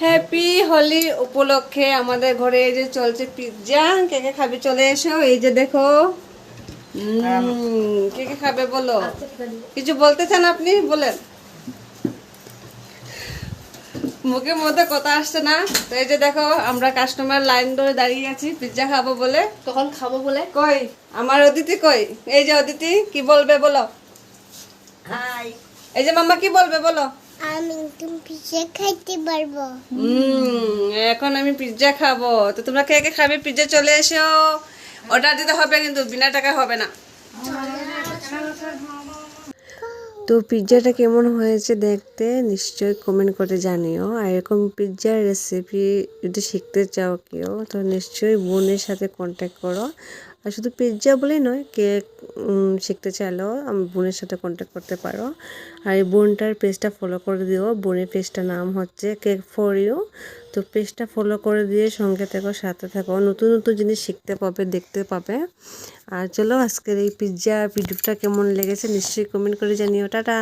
Happy Holi উপলক্ষে আমাদের ঘরে এই যে চলছে পিৎজা। কে কে খাবে চলে এসো। এই যে দেখো, কে কে খাবে বলো। কিছু বলতে চান আপনি? বলেন। মুখের মধ্যে কথা আসছে না। তো এই যে দেখো, আমরা কাস্টমার লাইন ধরে দাঁড়িয়ে আছি পিৎজা খাবো বলে। তখন খাবো বলে। কই আমার অদিতি? কই এই যে অদিতি, কি বলবে বলো। হাই। এই যে মাম্মা কি বলবে বলো। আমি তুমি পিৎজা খাইতে পারবো। এখন আমি পিৎজা খাবো। তো তোমরা কে কে খাবে পিৎজা চলে এসো। অর্ডার দিতে হবে কিন্তু বিনা টাকায় হবে না। তো পিৎজাটা কেমন হয়েছে দেখতে নিশ্চয়ই কমেন্ট করে জানিও। আর এরকম পিৎজার রেসিপি যদি শিখতে চাও কেউ, তো নিশ্চয়ই বোনের সাথে কন্ট্যাক্ট করো। আর শুধু পিৎজা বলেই নয়, কেক শিখতে চাইলেও বোনের সাথে কন্ট্যাক্ট করতে পারো। আর এই বোনটার পেজটা ফলো করে দিও। বোনের পেজটার নাম হচ্ছে কেক ফর ইউ। তো পেজটা ফলো করে দিয়ে সঙ্গে থেকো, সাথে থাকো, নতুন নতুন জিনিস শিখতে পাবে, দেখতে পাবে। আর চলো, আজকের এই পিৎজা ভিডিওটা কেমন লেগেছে নিশ্চয়ই কমেন্ট করে জানিও। টাটা।